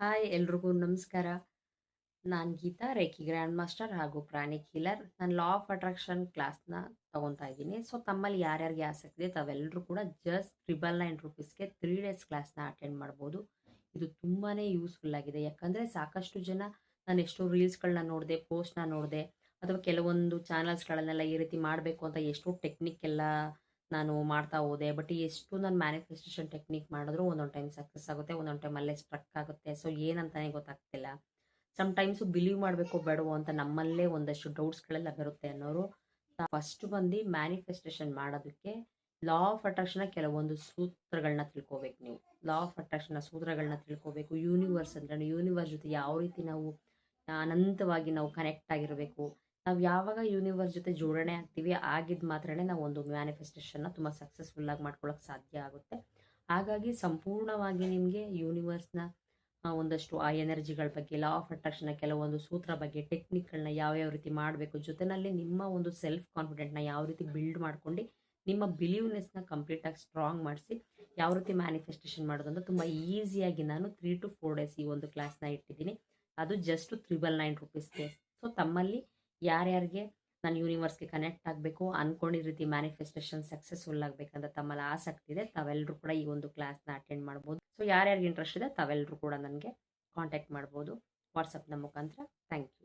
Hi ಎಲ್ರಿಗೂ ನಮಸ್ಕಾರ. ನಾನು ಗೀತಾ ರೇಖಿ ಗ್ರ್ಯಾಂಡ್ ಮಾಸ್ಟರ್ ಹಾಗೂ ಪ್ರಾಣಿಕ್ ಹೀಲರ್. ನಾನು ಲಾ ಆಫ್ ಅಟ್ರಾಕ್ಷನ್ ಕ್ಲಾಸ್ನ ತಗೊತಾ ಇದ್ದೀನಿ. ಸೊ ತಮ್ಮಲ್ಲಿ ಯಾರ್ಯಾರಿಗೆ ಆಸಕ್ತಿ ಇದೆ ತಾವೆಲ್ಲರೂ ಕೂಡ ಜಸ್ಟ್ ₹999ಗೆ 3 ಡೇಸ್ ಕ್ಲಾಸ್ನ ಅಟೆಂಡ್ ಮಾಡ್ಬೋದು. ಇದು ತುಂಬಾ ಯೂಸ್ಫುಲ್ ಆಗಿದೆ. ಯಾಕಂದರೆ ಸಾಕಷ್ಟು ಜನ ನಾನು ಎಷ್ಟೋ ರೀಲ್ಸ್ಗಳನ್ನ ನೋಡಿದೆ, ಪೋಸ್ಟ್ನ ನೋಡಿದೆ, ಅಥವಾ ಕೆಲವೊಂದು ಚಾನಲ್ಸ್ಗಳನ್ನೆಲ್ಲ ಈ ರೀತಿ ಮಾಡಬೇಕು ಅಂತ ಎಷ್ಟೋ ಟೆಕ್ನಿಕ್ ಎಲ್ಲ ನಾನು ಮಾಡ್ತಾ ಹೋದೆ. ಬಟ್ ಎಷ್ಟು ನಾನು ಮ್ಯಾನಿಫೆಸ್ಟೇಷನ್ ಟೆಕ್ನಿಕ್ ಮಾಡಿದ್ರು ಒಂದೊಂದು ಟೈಮ್ ಸಕ್ಸಸ್ ಆಗುತ್ತೆ, ಒಂದೊಂದು ಟೈಮ್ ಅಲ್ಲೇ ಸ್ಟ್ರಕ್ ಆಗುತ್ತೆ. ಸೊ ಏನಂತಾನೆ ಗೊತ್ತಾಗ್ತಿಲ್ಲ. ಟೈಮ್ಸು ಬಿಲೀವ್ ಮಾಡಬೇಕೋ ಬೇಡವೋ ಅಂತ ನಮ್ಮಲ್ಲೇ ಒಂದಷ್ಟು ಡೌಟ್ಸ್ಗಳೆಲ್ಲ ಬರುತ್ತೆ ಅನ್ನೋರು ಫಸ್ಟ್ ಬಂದು ಮ್ಯಾನಿಫೆಸ್ಟೇಷನ್ ಮಾಡೋದಕ್ಕೆ ಲಾ ಆಫ್ ಅಟ್ರಾಕ್ಷನ್ ಕೆಲವೊಂದು ಸೂತ್ರಗಳನ್ನ ತಿಳ್ಕೊಬೇಕು. ನೀವು ಲಾ ಆಫ್ ಅಟ್ರಾಕ್ಷನ್ ಸೂತ್ರಗಳನ್ನ ತಿಳ್ಕೊಬೇಕು. ಯೂನಿವರ್ಸ್ ಅಂದ್ರೆ ಯೂನಿವರ್ಸ್ ಜೊತೆ ಯಾವ ರೀತಿ ನಾವು ಅನಂತವಾಗಿ ನಾವು ಕನೆಕ್ಟ್ ಆಗಿರಬೇಕು. ನಾವು ಯಾವಾಗ ಯೂನಿವರ್ಸ್ ಜೊತೆ ಜೋಡಣೆ ಆಗ್ತೀವಿ ಆಗಿದ್ ಮಾತ್ರನೇ ನಾವು ಒಂದು ಮ್ಯಾನಿಫೆಸ್ಟೇಷನ್ನ ತುಂಬ ಸಕ್ಸಸ್ಫುಲ್ ಆಗಿ ಮಾಡ್ಕೊಳ್ಳೋಕೆ ಸಾಧ್ಯ ಆಗುತ್ತೆ. ಹಾಗಾಗಿ ಸಂಪೂರ್ಣವಾಗಿ ನಿಮಗೆ ಯೂನಿವರ್ಸ್ನ ಒಂದಷ್ಟು ಆ ಎನರ್ಜಿಗಳ ಬಗ್ಗೆ, ಲಾ ಆಫ್ ಅಟ್ರಾಕ್ಷನ್ ಕೆಲವೊಂದು ಸೂತ್ರ ಬಗ್ಗೆ, ಟೆಕ್ನಿಕ್ಗಳನ್ನ ಯಾವ್ಯಾವ ರೀತಿ ಮಾಡಬೇಕು, ಜೊತೆನಲ್ಲಿ ನಿಮ್ಮ ಒಂದು ಸೆಲ್ಫ್ ಕಾನ್ಫಿಡೆಂಟ್ನ ಯಾವ ರೀತಿ ಬಿಲ್ಡ್ ಮಾಡ್ಕೊಂಡು ನಿಮ್ಮ ಬಿಲೀವ್ನೆಸ್ನ ಕಂಪ್ಲೀಟಾಗಿ ಸ್ಟ್ರಾಂಗ್ ಮಾಡಿಸಿ ಯಾವ ರೀತಿ ಮ್ಯಾನಿಫೆಸ್ಟೇಷನ್ ಮಾಡೋದು ಅಂತ ತುಂಬ ಈಸಿಯಾಗಿ ನಾನು 3 to 4 ಡೇಸ್ ಈ ಒಂದು ಕ್ಲಾಸ್ನ ಇಟ್ಟಿದ್ದೀನಿ. ಅದು ಜಸ್ಟ್ ₹999ಗೆ. ಸೊ ತಮ್ಮಲ್ಲಿ ಯಾರ್ಯಾರಿಗೆ ನಾನು ಯೂನಿವರ್ಸ್ಗೆ ಕನೆಕ್ಟ್ ಆಗಬೇಕು ಅನ್ಕೊಂಡಿದ್ದ ರೀತಿ ಮ್ಯಾನಿಫೆಸ್ಟೇಷನ್ ಸಕ್ಸಸ್ಫುಲ್ ಆಗಬೇಕಂತ ತಮ್ಮಲ್ಲಿ ಆಸಕ್ತಿ ಇದೆ ತಾವೆಲ್ಲರೂ ಕೂಡ ಈ ಒಂದು ಕ್ಲಾಸ್ನ ಅಟೆಂಡ್ ಮಾಡ್ಬೋದು. ಸೊ ಯಾರ್ಯಾರಿಗೆ ಇಂಟ್ರೆಸ್ಟ್ ಇದೆ ತಾವೆಲ್ಲರೂ ಕೂಡ ನನಗೆ ಕಾಂಟ್ಯಾಕ್ಟ್ ಮಾಡ್ಬೋದು ವಾಟ್ಸಪ್ನ ಮುಖಾಂತರ. Thank you.